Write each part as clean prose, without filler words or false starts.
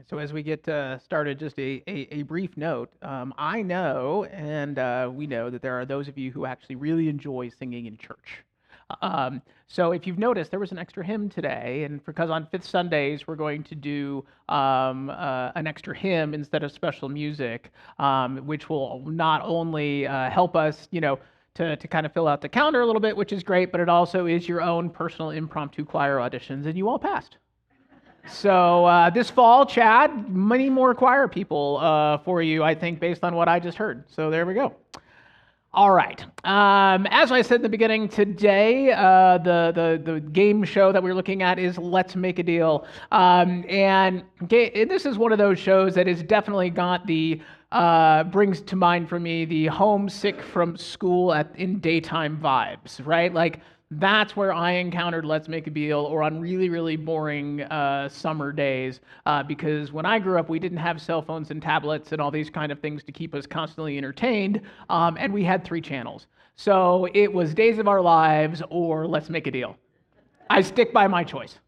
So as we get started, just a brief note. I know, and we know that there are those of you who actually really enjoy singing in church. So if you've noticed, there was an extra hymn today, and because on Fifth Sundays we're going to do an extra hymn instead of special music, which will not only help us, to kind of fill out the calendar a little bit, which is great, but it also is your own personal impromptu choir auditions, and you all passed. So this fall, Chad, many more choir people for you, I think, based on what I just heard. So there we go. All right. As I said in the beginning, today the game show that we're looking at is Let's Make a Deal, and this is one of those shows that has definitely got the brings to mind for me the homesick from school in daytime vibes, right? Like that's where I encountered Let's Make a Deal, or on really, really boring summer days, because when I grew up, we didn't have cell phones and tablets and all these kind of things to keep us constantly entertained, and we had 3 channels. So it was Days of Our Lives or Let's Make a Deal. I stick by my choice.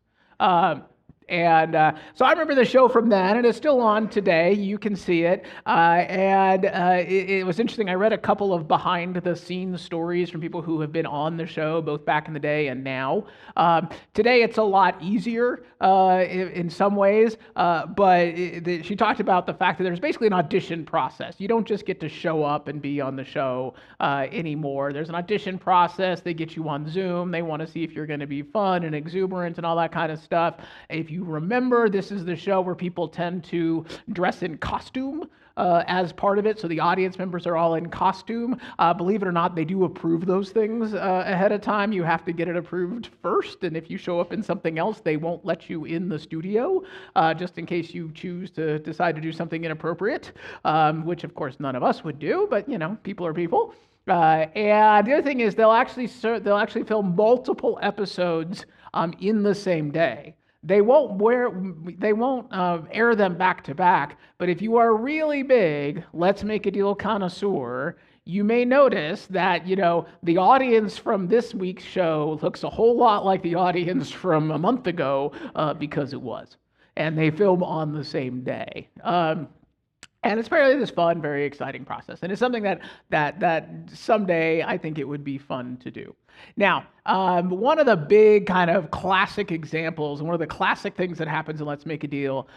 So I remember the show from then, and it's still on today. You can see it. It was interesting. I read a couple of behind-the-scenes stories from people who have been on the show, both back in the day and now. Today, it's a lot easier in some ways, but she talked about the fact that there's basically an audition process. You don't just get to show up and be on the show anymore. There's an audition process. They get you on Zoom. They want to see if you're going to be fun and exuberant and all that kind of stuff. If you remember, this is the show where people tend to dress in costume as part of it, so the audience members are all in costume. Believe it or not, they do approve those things ahead of time. You have to get it approved first, and if you show up in something else, they won't let you in the studio, just in case you choose to decide to do something inappropriate, which of course none of us would do, but people are people. And the other thing is they'll actually film multiple episodes in the same day. They won't air them back to back, but if you are really big Let's Make a Deal connoisseur, you may notice that, the audience from this week's show looks a whole lot like the audience from a month ago, because it was. And they film on the same day. And it's really this fun, very exciting process. And it's something that someday I think it would be fun to do. Now, one of the big kind of classic examples, and one of the classic things that happens in Let's Make a Deal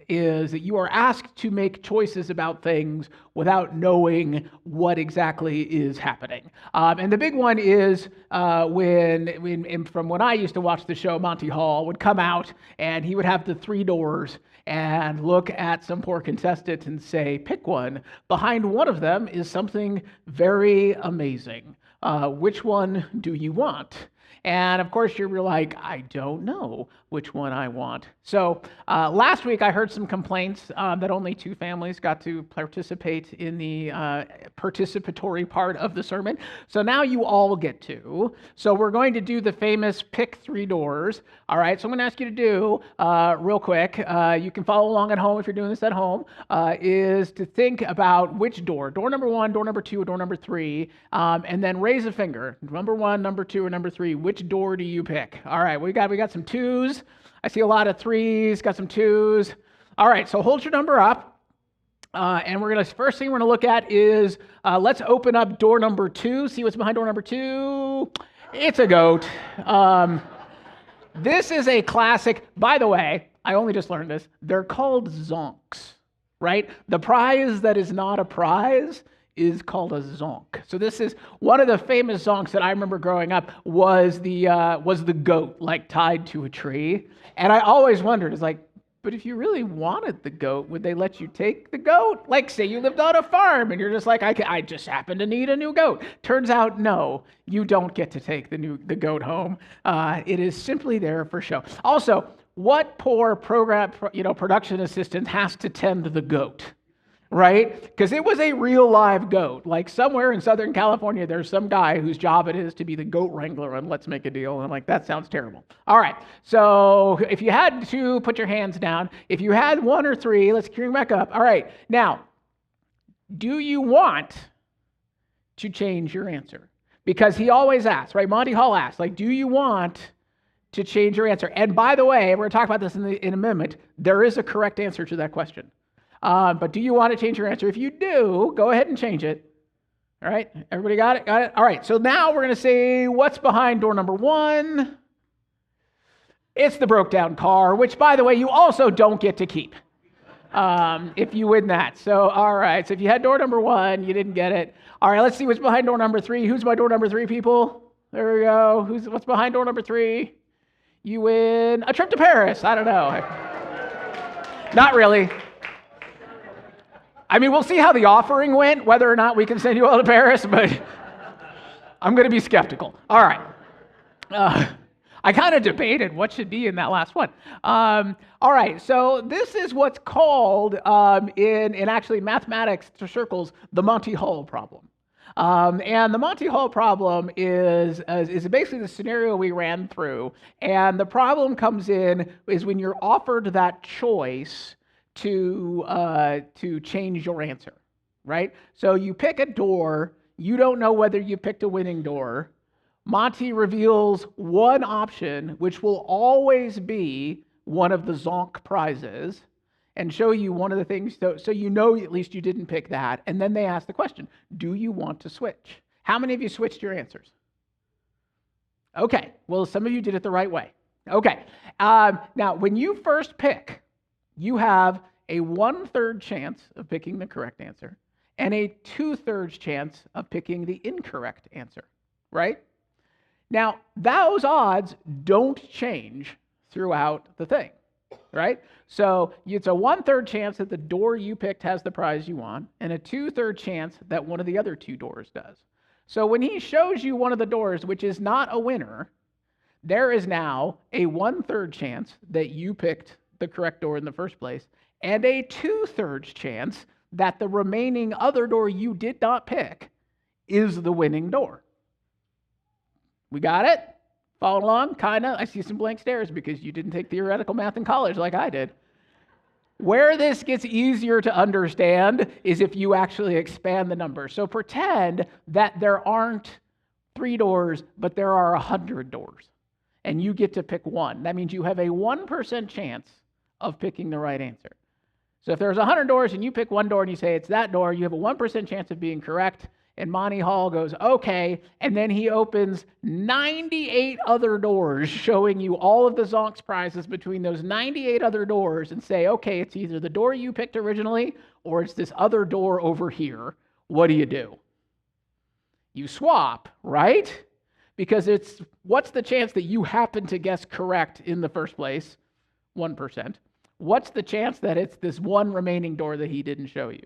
is that you are asked to make choices about things without knowing what exactly is happening. And the big one is from when I used to watch the show, Monty Hall would come out and he would have the 3 doors and look at some poor contestant and say, pick one. Behind one of them is something very amazing. Which one do you want? And of course, you're like, I don't know which one I want. So last week, I heard some complaints that only 2 families got to participate in the participatory part of the sermon. So now you all get to. So we're going to do the famous pick 3 doors. All right, so I'm going to ask you to do, real quick, you can follow along at home if you're doing this at home, is to think about which door number 1, door number 2, or door number 3, and then raise a finger. Number 1, number 2, or number 3, which door do you pick? All right, we got some 2s. I see a lot of 3s, got some 2s. All right, so hold your number up. And first thing we're gonna look at is, let's open up door number 2, see what's behind door number 2. It's a goat. This is a classic. By the way, I only just learned this. They're called zonks, right? The prize that is not a prize is called a zonk. So this is one of the famous zonks that I remember growing up was the goat, like tied to a tree. And I always wondered, it's like, but if you really wanted the goat, would they let you take the goat? Like, say you lived on a farm and you're just like, I just happen to need a new goat. Turns out, no, you don't get to take the goat home. It is simply there for show. Also, what poor production assistant has to tend the goat? Right? Because it was a real live goat. Like somewhere in Southern California, there's some guy whose job it is to be the goat wrangler on Let's Make a Deal. And I'm like, that sounds terrible. All right. So if you had 2, put your hands down. If you had 1 or 3, let's bring back up. All right. Now, do you want to change your answer? Because he always asks, right? Monty Hall asks, like, do you want to change your answer. And by the way, we're going to talk about this in a moment, there is a correct answer to that question. But do you want to change your answer? If you do, go ahead and change it. All right, everybody got it? Got it? All right, so now we're going to say what's behind door number 1. It's the broke down car, which, by the way, you also don't get to keep if you win that. So, all right, so if you had door number 1, you didn't get it. All right, let's see what's behind door number 3. Who's by door number 3, people? There we go. What's behind door number 3? You win a trip to Paris. I don't know. Not really. I mean, we'll see how the offering went, whether or not we can send you all to Paris, but I'm going to be skeptical. All right. I kind of debated what should be in that last one. All right, so this is what's called, in actually mathematics circles, the Monty Hall problem. And the Monty Hall problem is basically the scenario we ran through. And the problem comes in is when you're offered that choice to change your answer, right? So you pick a door, you don't know whether you picked a winning door. Monty reveals one option, which will always be one of the Zonk prizes, and show you one of the things, so you know at least you didn't pick that. And then they ask the question, do you want to switch? How many of you switched your answers? Okay, well, some of you did it the right way. Okay, now when you first pick, you have a 1/3 chance of picking the correct answer and a 2/3 chance of picking the incorrect answer, right? Now, those odds don't change throughout the thing, right? So it's a 1/3 chance that the door you picked has the prize you want and a 2/3 chance that one of the other 2 doors does. So when he shows you one of the doors, which is not a winner, there is now a 1/3 chance that you picked the correct door in the first place and a 2/3 chance that the remaining other door you did not pick is the winning door. We got it? Follow along? Kinda? I see some blank stares because you didn't take theoretical math in college like I did. Where this gets easier to understand is if you actually expand the number. So pretend that there aren't 3 doors, but there are 100 doors, and you get to pick one. That means you have a 1% chance of picking the right answer. So if there's 100 doors and you pick one door and you say it's that door, you have a 1% chance of being correct. And Monty Hall goes, okay, and then he opens 98 other doors, showing you all of the Zonk's prizes between those 98 other doors, and say, okay, it's either the door you picked originally, or it's this other door over here. What do? You swap, right? Because what's the chance that you happen to guess correct in the first place? 1%. What's the chance that it's this one remaining door that he didn't show you?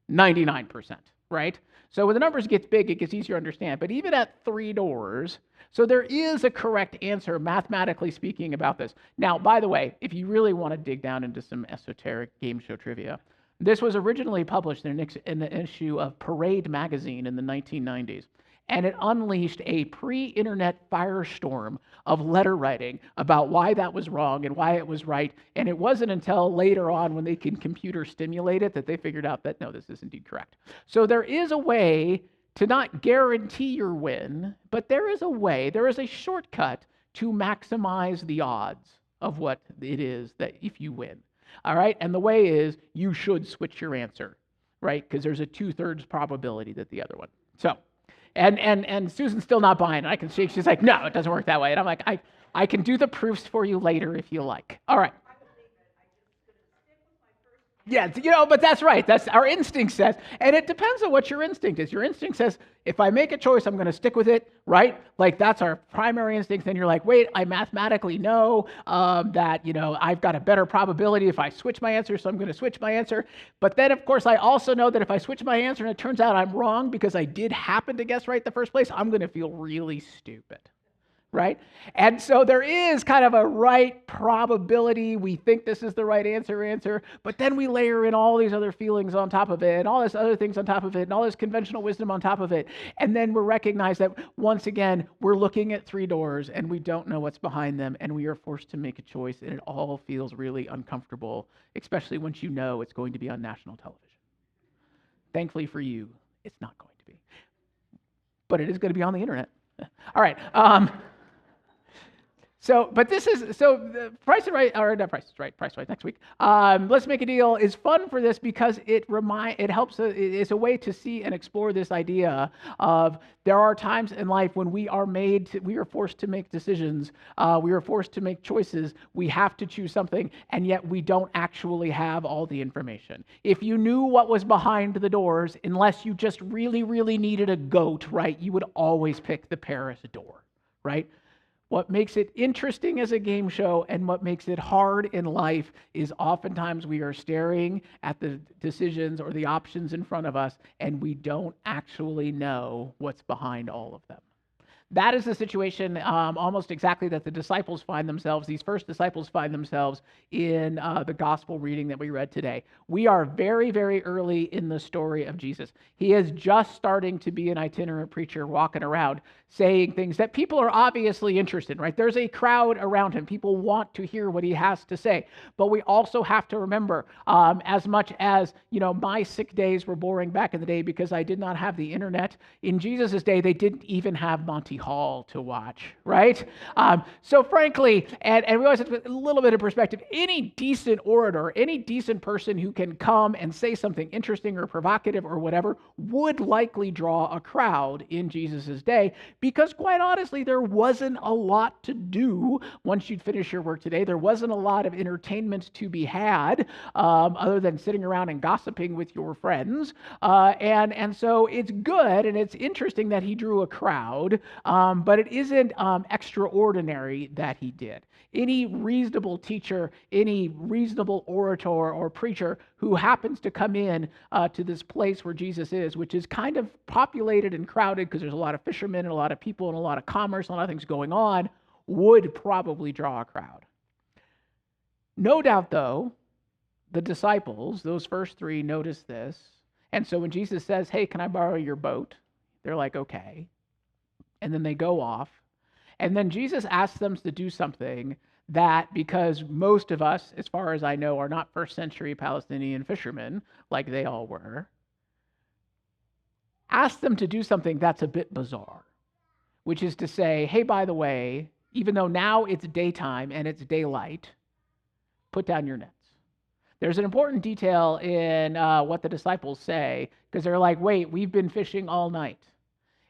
99%, right? So when the numbers get big, it gets easier to understand. But even at 3 doors, so there is a correct answer, mathematically speaking, about this. Now, by the way, if you really want to dig down into some esoteric game show trivia, this was originally published in an issue of Parade magazine in the 1990s. And it unleashed a pre-internet firestorm of letter writing about why that was wrong and why it was right. And it wasn't until later on, when they can computer stimulate it, that they figured out that, no, this is indeed correct. So there is a way to not guarantee your win, but there is a shortcut to maximize the odds of what it is that if you win. All right? And the way is you should switch your answer, right? Because there's a 2/3 probability that the other one. So, and Susan's still not buying it. She's like, no, it doesn't work that way. And I'm like, I can do the proofs for you later if you like. All right. Yeah, but that's right. That's our instinct says, and it depends on what your instinct is. Your instinct says, if I make a choice, I'm going to stick with it, right? Like that's our primary instinct. Then you're like, wait, I mathematically know that, I've got a better probability if I switch my answer, so I'm going to switch my answer. But then, of course, I also know that if I switch my answer and it turns out I'm wrong because I did happen to guess right the first place, I'm going to feel really stupid. Right? And so there is kind of a right probability. We think this is the right answer, but then we layer in all these other feelings on top of it, and all this other things on top of it, and all this conventional wisdom on top of it. And then we recognize that, once again, we're looking at 3 doors, and we don't know what's behind them, and we are forced to make a choice, and it all feels really uncomfortable, especially once you know it's going to be on national television. Thankfully for you, it's not going to be. But it is going to be on the internet. All right. But this is the Price is Right, or not Price is Right, Price is Right next week. Let's Make a Deal is fun for this because it helps. It's a way to see and explore this idea of there are times in life when we are forced to make decisions. We are forced to make choices. We have to choose something, and yet we don't actually have all the information. If you knew what was behind the doors, unless you just really, really needed a goat, right, you would always pick the Paris door, right? What makes it interesting as a game show and what makes it hard in life is oftentimes we are staring at the decisions or the options in front of us and we don't actually know what's behind all of them. That is the situation almost exactly that the disciples find themselves, these first disciples find themselves in the gospel reading that we read today. We are very, very early in the story of Jesus. He is just starting to be an itinerant preacher walking around saying things that people are obviously interested in, right? There's a crowd around him. People want to hear what he has to say. But we also have to remember, as much as, my sick days were boring back in the day because I did not have the internet, in Jesus' day, they didn't even have Monty Hall to watch, right? So frankly, and we always have to put a little bit of perspective, any decent orator, any decent person who can come and say something interesting or provocative or whatever would likely draw a crowd in Jesus' day because quite honestly, there wasn't a lot to do once you'd finish your work today. There wasn't a lot of entertainment to be had other than sitting around and gossiping with your friends. And so it's good and it's interesting that he drew a crowd, but it isn't extraordinary that he did. Any reasonable teacher, any reasonable orator or preacher who happens to come in to this place where Jesus is, which is kind of populated and crowded because there's a lot of fishermen and a lot of people and a lot of commerce and a lot of things going on, would probably draw a crowd. No doubt, though, the disciples, those first three, notice this. And so when Jesus says, "Hey, can I borrow your boat?" They're like, "Okay." And then they go off. And then Jesus asks them to do something that, because most of us, as far as I know, are not first century Palestinian fishermen like they all were, asks them to do something that's a bit bizarre, which is to say, "Hey, by the way, even though now it's daytime and it's daylight, put down your nets." There's an important detail in what the disciples say, because they're like, "Wait, we've been fishing all night."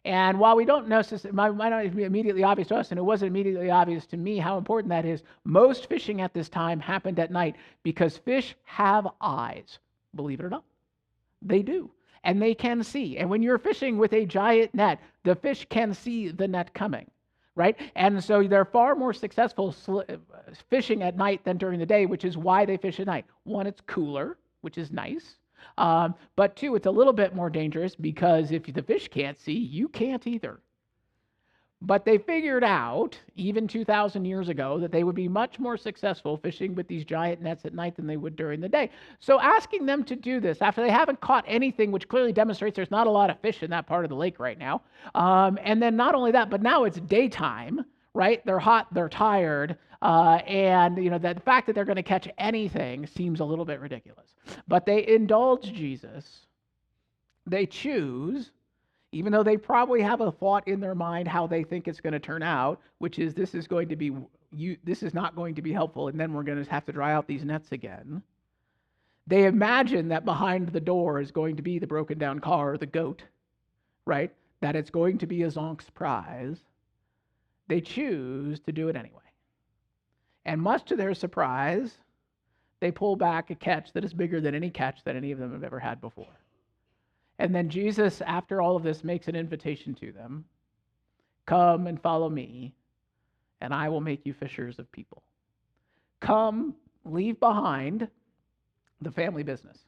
And while we don't necessarily, might not be immediately obvious to us, and it wasn't immediately obvious to me how important that is, most fishing at this time happened at night because fish have eyes. Believe it or not, they do. And they can see. And when you're fishing with a giant net, the fish can see the net coming, right? And so they're far more successful fishing at night than during the day, which is why they fish at night. One, it's cooler, which is nice. But two, it's a little bit more dangerous because if the fish can't see, you can't either. But they figured out, even 2,000 years ago, that they would be much more successful fishing with these giant nets at night than they would during the day. So asking them to do this after they haven't caught anything, which clearly demonstrates there's not a lot of fish in that part of the lake right now. And then not only that, but now it's daytime, right? They're hot, they're tired. And the fact that they're going to catch anything seems a little bit ridiculous. But they indulge Jesus. They choose, even though they probably have a thought in their mind how they think it's going to turn out, which is this is not going to be helpful, and then we're going to have to dry out these nets again. They imagine that behind the door is going to be the broken down car or the goat, right? That it's going to be a zonk's prize. They choose to do it anyway. And much to their surprise, they pull back a catch that is bigger than any catch that any of them have ever had before. And then Jesus, after all of this, makes an invitation to them. "Come and follow me, and I will make you fishers of people." Come, leave behind the family business.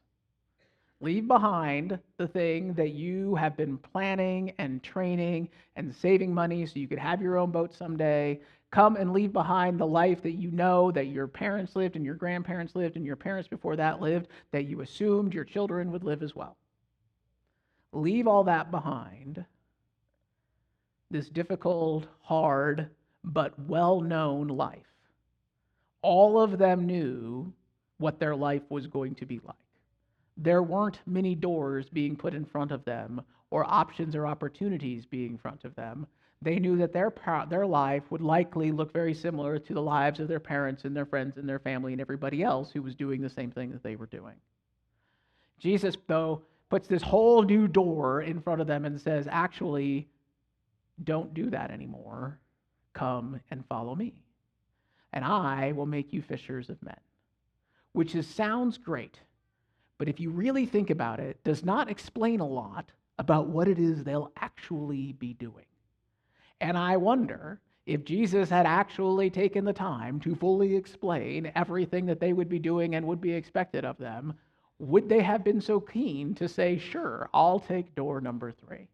Leave behind the thing that you have been planning and training and saving money so you could have your own boat someday. Come and leave behind the life that you know that your parents lived and your grandparents lived and your parents before that lived, that you assumed your children would live as well. Leave all that behind. This difficult, hard, but well-known life. All of them knew what their life was going to be like. There weren't many doors being put in front of them or options or opportunities being in front of them. They knew that their life would likely look very similar to the lives of their parents and their friends and their family and everybody else who was doing the same thing that they were doing. Jesus, though, puts this whole new door in front of them and says, actually, don't do that anymore. Come and follow me, and I will make you fishers of men. Which sounds great, but if you really think about it, does not explain a lot about what it is they'll actually be doing. And I wonder if Jesus had actually taken the time to fully explain everything that they would be doing and would be expected of them, would they have been so keen to say, sure, I'll take door number 3?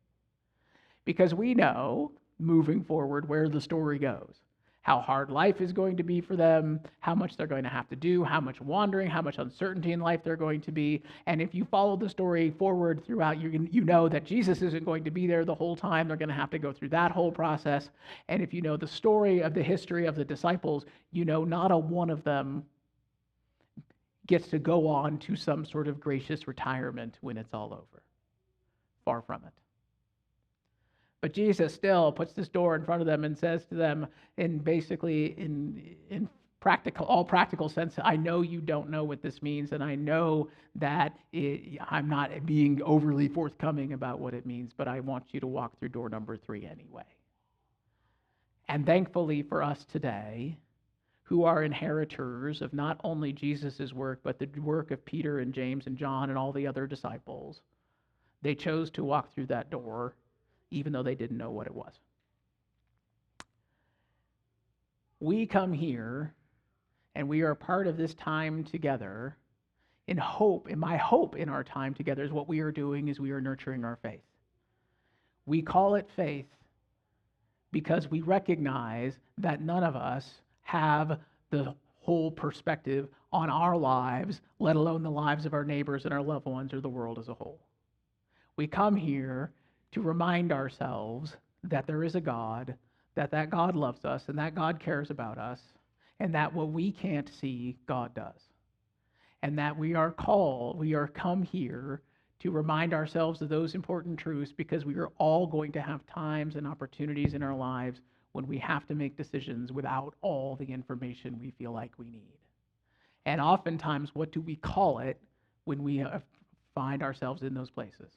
Because we know, moving forward, where the story goes. How hard life is going to be for them, how much they're going to have to do, how much wandering, how much uncertainty in life they're going to be. And if you follow the story forward throughout, you know that Jesus isn't going to be there the whole time. They're going to have to go through that whole process. And if you know the story of the history of the disciples, you know not a one of them gets to go on to some sort of gracious retirement when it's all over. Far from it. But Jesus still puts this door in front of them and says to them, in all practical sense, I know you don't know what this means, and I know that I'm not being overly forthcoming about what it means, but I want you to walk through door number 3 anyway. And thankfully for us today, who are inheritors of not only Jesus' work, but the work of Peter and James and John and all the other disciples, they chose to walk through that door even though they didn't know what it was. We come here, and we are part of this time together in hope, and my hope in our time together is what we are doing is we are nurturing our faith. We call it faith because we recognize that none of us have the whole perspective on our lives, let alone the lives of our neighbors and our loved ones or the world as a whole. We come here to remind ourselves that there is a God, that God loves us, and that God cares about us, and that what we can't see, God does. And that we are come here to remind ourselves of those important truths because we are all going to have times and opportunities in our lives when we have to make decisions without all the information we feel like we need. And oftentimes, what do we call it when we find ourselves in those places?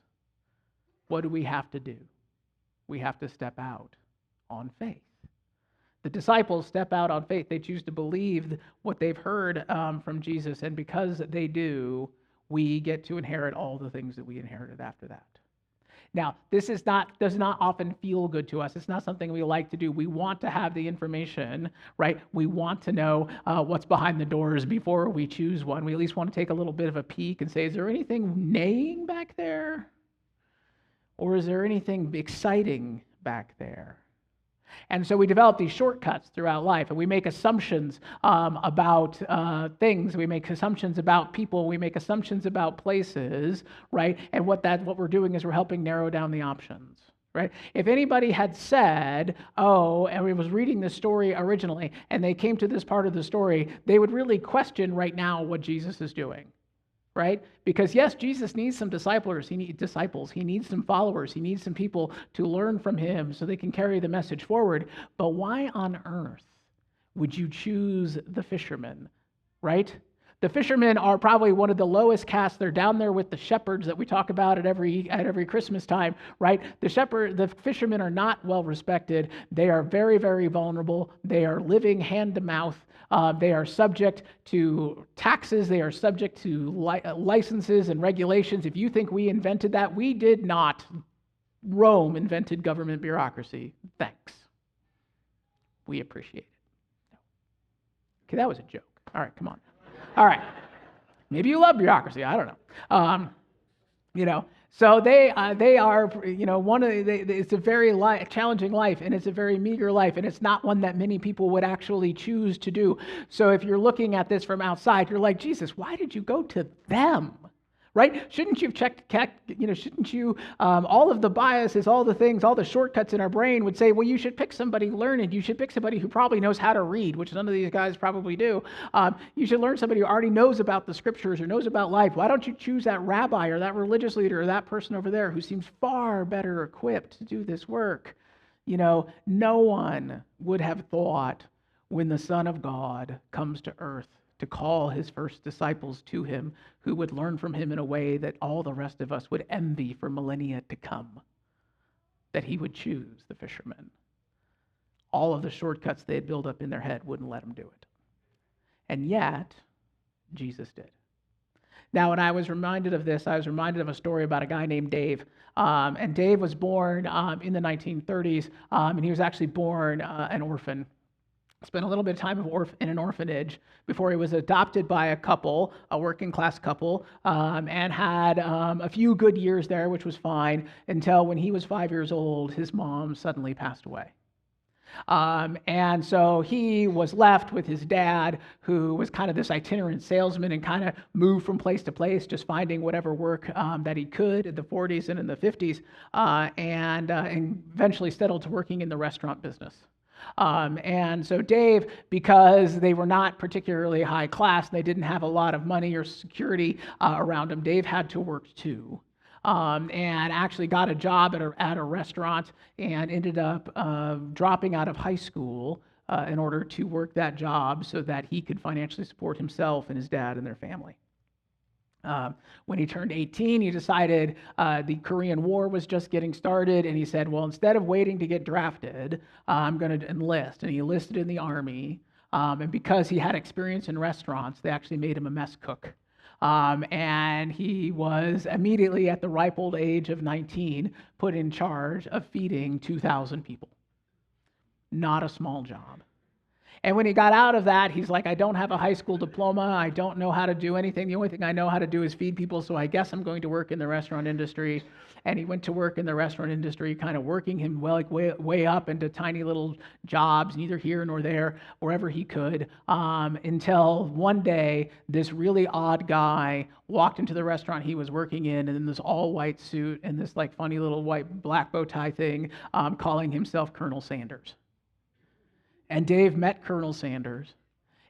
What do we have to do? We have to step out on faith. The disciples step out on faith. They choose to believe what they've heard from Jesus, and because they do, we get to inherit all the things that we inherited after that. Now, this does not often feel good to us. It's not something we like to do. We want to have the information, right? We want to know what's behind the doors before we choose one. We at least want to take a little bit of a peek and say, is there anything neighing back there? Or is there anything exciting back there? And so we develop these shortcuts throughout life, and we make assumptions about things. We make assumptions about people. We make assumptions about places, right? And what we're doing is we're helping narrow down the options, right? If anybody had said, and we was reading this story originally, and they came to this part of the story, they would really question right now what Jesus is doing. Right? Because yes, Jesus needs some disciples. He needs some followers. He needs some people to learn from him so they can carry the message forward. But why on earth would you choose the fishermen? Right? The fishermen are probably one of the lowest caste. They're down there with the shepherds that we talk about at every Christmas time, right? The fishermen are not well respected. They are very, very vulnerable. They are living hand to mouth. They are subject to taxes. They are subject to licenses and regulations. If you think we invented that, we did not. Rome invented government bureaucracy. Thanks. We appreciate it. Okay, that was a joke. All right, come on. All right. Maybe you love bureaucracy. I don't know. So they are, it's a very challenging life, and it's a very meager life, and it's not one that many people would actually choose to do. So if you're looking at this from outside, you're like, Jesus, why did you go to them? Right? Shouldn't you have shouldn't you, all of the biases, all the things, all the shortcuts in our brain would say, well, you should pick somebody learned. You should pick somebody who probably knows how to read, which none of these guys probably do. You should learn somebody who already knows about the scriptures or knows about life. Why don't you choose that rabbi or that religious leader or that person over there who seems far better equipped to do this work? You know, no one would have thought when the Son of God comes to earth to call his first disciples to him, who would learn from him in a way that all the rest of us would envy for millennia to come, that he would choose the fishermen. All of the shortcuts they had built up in their head wouldn't let him do it. And yet, Jesus did. Now, when I was reminded of this, I was reminded of a story about a guy named Dave. And Dave was born in the 1930s, and he was actually born an orphan. Spent a little bit of time in an orphanage before he was adopted by a couple, a working class couple, and had a few good years there, which was fine, until when he was 5 years old, his mom suddenly passed away. And so he was left with his dad, who was kind of this itinerant salesman and kind of moved from place to place, just finding whatever work that he could in the 40s and in the 50s, and eventually settled to working in the restaurant business. And so Dave, because they were not particularly high class, they didn't have a lot of money or security around him, Dave had to work too. And actually got a job at a restaurant and ended up dropping out of high school in order to work that job so that he could financially support himself and his dad and their family. When he turned 18, he decided the Korean War was just getting started, and he said, well, instead of waiting to get drafted, I'm going to enlist. And he enlisted in the Army, and because he had experience in restaurants, they actually made him a mess cook. And he was immediately at the ripe old age of 19 put in charge of feeding 2,000 people. Not a small job. And when he got out of that, he's like, I don't have a high school diploma. I don't know how to do anything. The only thing I know how to do is feed people, so I guess I'm going to work in the restaurant industry. And he went to work in the restaurant industry, kind of working him way up into tiny little jobs, neither here nor there, wherever he could, until one day, this really odd guy walked into the restaurant he was working in this all-white suit and this like funny little black bow tie thing, calling himself Colonel Sanders. And Dave met Colonel Sanders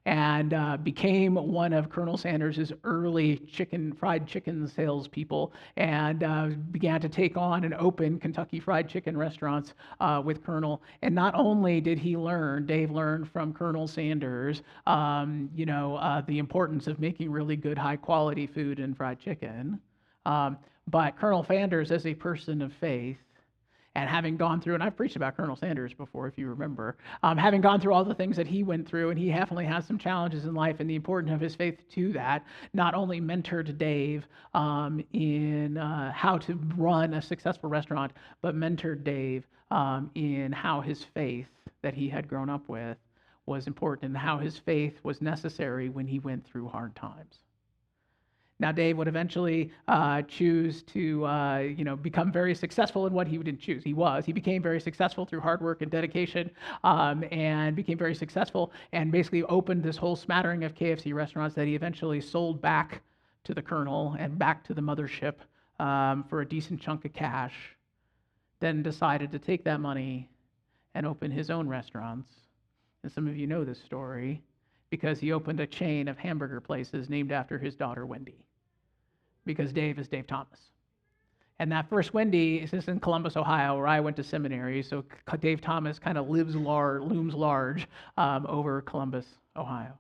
and became one of Colonel Sanders' early fried chicken salespeople, and began to take on and open Kentucky Fried Chicken restaurants with Colonel. And not only did Dave learn from Colonel Sanders, the importance of making really good, high-quality food and fried chicken, but Colonel Sanders, as a person of faith, and having gone through, and I've preached about Colonel Sanders before, if you remember, having gone through all the things that he went through, and he definitely has some challenges in life, and the importance of his faith to that, not only mentored Dave in how to run a successful restaurant, but mentored Dave in how his faith that he had grown up with was important, and how his faith was necessary when he went through hard times. Now, Dave would eventually choose to, become very successful in what he didn't choose. He became very successful through hard work and dedication, and became very successful, and basically opened this whole smattering of KFC restaurants that he eventually sold back to the Colonel and back to the mothership for a decent chunk of cash. Then decided to take that money and open his own restaurants. And some of you know this story, because he opened a chain of hamburger places named after his daughter, Wendy, because Dave is Dave Thomas. And that first Wendy is in Columbus, Ohio, where I went to seminary, so Dave Thomas kind of looms large over Columbus, Ohio.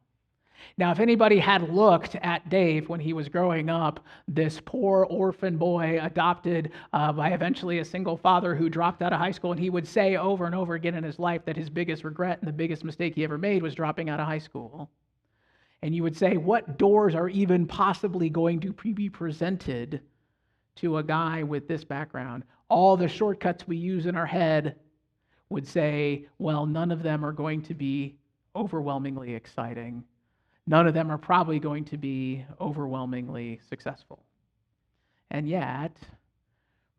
Now, if anybody had looked at Dave when he was growing up, this poor orphan boy adopted by eventually a single father who dropped out of high school, and he would say over and over again in his life that his biggest regret and the biggest mistake he ever made was dropping out of high school. And you would say, what doors are even possibly going to be presented to a guy with this background? All the shortcuts we use in our head would say, well, none of them are going to be overwhelmingly exciting. None of them are probably going to be overwhelmingly successful. And yet,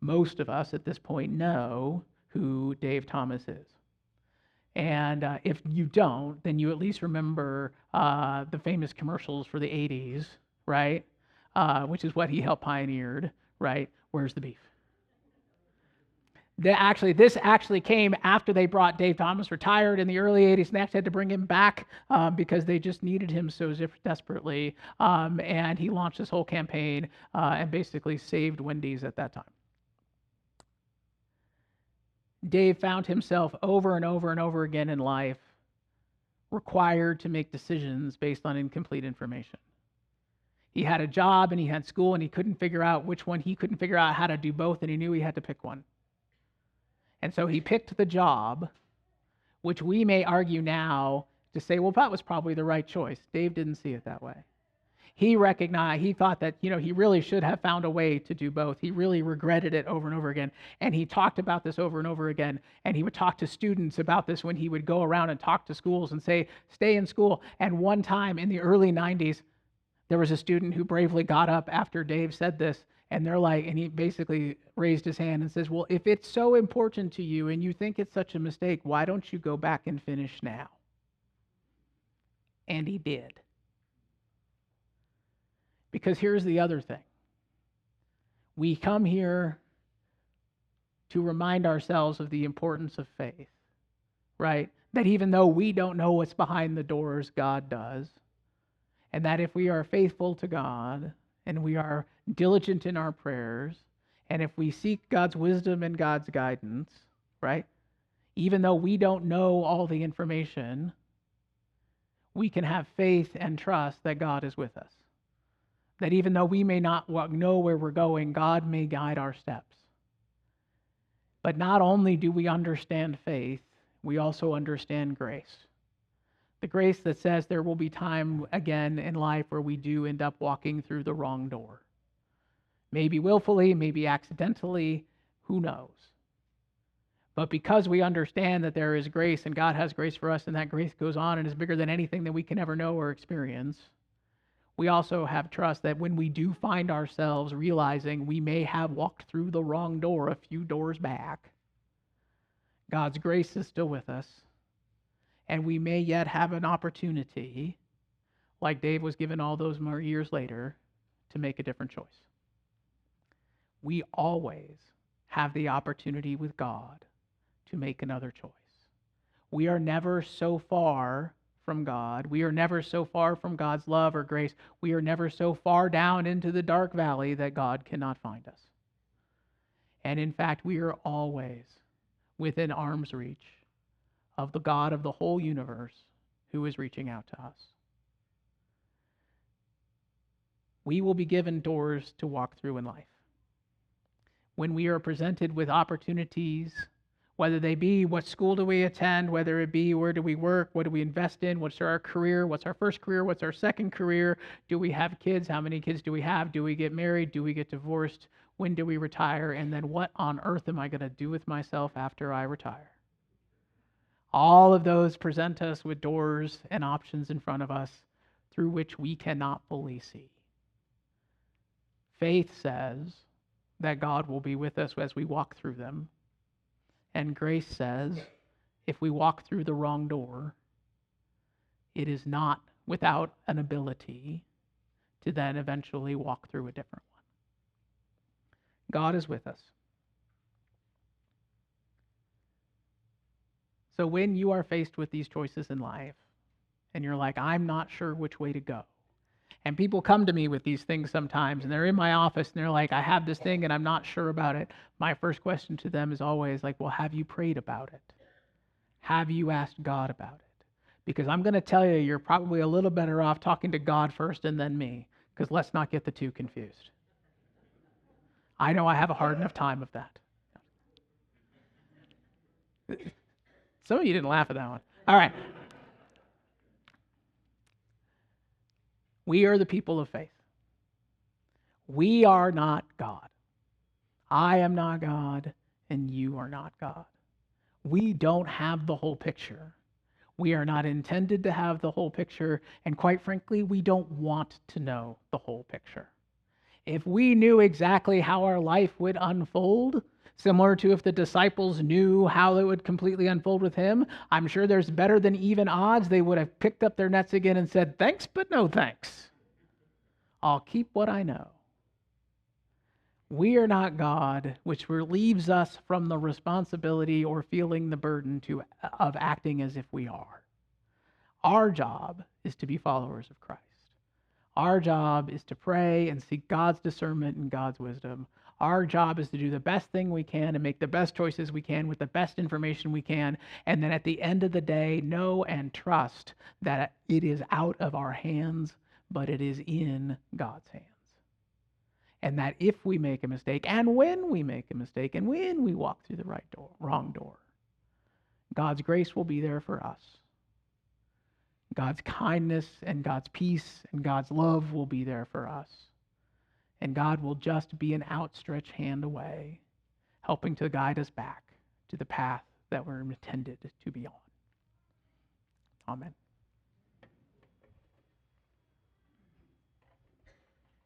most of us at this point know who Dave Thomas is. And if you don't, then you at least remember the famous commercials for the 80s, right? Which is what he helped pioneered, right? Where's the beef? This actually came after they brought Dave Thomas, retired in the early 80s, and they actually had to bring him back because they just needed him so desperately. And he launched this whole campaign and basically saved Wendy's at that time. Dave found himself over and over and over again in life required to make decisions based on incomplete information. He had a job and he had school and he couldn't figure out which one. He couldn't figure out how to do both, and he knew he had to pick one. And so he picked the job, which we may argue now to say, well, that was probably the right choice. Dave didn't see it that way. He thought that, he really should have found a way to do both. He really regretted it over and over again. And he talked about this over and over again. And he would talk to students about this when he would go around and talk to schools and say, stay in school. And one time in the early 90s, there was a student who bravely got up after Dave said this. And and he basically raised his hand and says, well, if it's so important to you and you think it's such a mistake, why don't you go back and finish now? And he did. Because here's the other thing. We come here to remind ourselves of the importance of faith, right? That even though we don't know what's behind the doors, God does. And that if we are faithful to God and we are diligent in our prayers, and if we seek God's wisdom and God's guidance, right? Even though we don't know all the information, we can have faith and trust that God is with us. That even though we may not know where we're going, God may guide our steps. But not only do we understand faith, we also understand grace. The grace that says there will be time again in life where we do end up walking through the wrong door. Maybe willfully, maybe accidentally, who knows? But because we understand that there is grace and God has grace for us and that grace goes on and is bigger than anything that we can ever know or experience, we also have trust that when we do find ourselves realizing we may have walked through the wrong door a few doors back, God's grace is still with us, and we may yet have an opportunity, like Dave was given all those more years later, to make a different choice. We always have the opportunity with God to make another choice. We are never so far from God. We are never so far from God's love or grace. We are never so far down into the dark valley that God cannot find us. And in fact, we are always within arm's reach of the God of the whole universe who is reaching out to us. We will be given doors to walk through in life. When we are presented with opportunities, whether they be what school do we attend, whether it be where do we work, what do we invest in, what's our career, what's our first career, what's our second career, do we have kids, how many kids do we have, do we get married, do we get divorced, when do we retire, and then what on earth am I going to do with myself after I retire? All of those present us with doors and options in front of us through which we cannot fully see. Faith says that God will be with us as we walk through them. And grace says, if we walk through the wrong door, it is not without an ability to then eventually walk through a different one. God is with us. So when you are faced with these choices in life, and you're like, I'm not sure which way to go, and people come to me with these things sometimes, and they're in my office, and they're like, I have this thing, and I'm not sure about it. My first question to them is always like, well, have you prayed about it? Have you asked God about it? Because I'm going to tell you, you're probably a little better off talking to God first and then me, because let's not get the two confused. I know I have a hard enough time of that. Some of you didn't laugh at that one. All right. We are the people of faith. We are not God. I am not God, and you are not God. We don't have the whole picture. We are not intended to have the whole picture, and quite frankly, we don't want to know the whole picture. If we knew exactly how our life would unfold, similar to if the disciples knew how it would completely unfold with him, I'm sure there's better than even odds they would have picked up their nets again and said, thanks, but no thanks. I'll keep what I know. We are not God, which relieves us from the responsibility or feeling the burden of acting as if we are. Our job is to be followers of Christ. Our job is to pray and seek God's discernment and God's wisdom. Our job is to do the best thing we can and make the best choices we can with the best information we can. And then at the end of the day, know and trust that it is out of our hands, but it is in God's hands. And that if we make a mistake, and when we make a mistake, and when we walk through the wrong door, God's grace will be there for us. God's kindness and God's peace and God's love will be there for us. And God will just be an outstretched hand away, helping to guide us back to the path that we're intended to be on. Amen.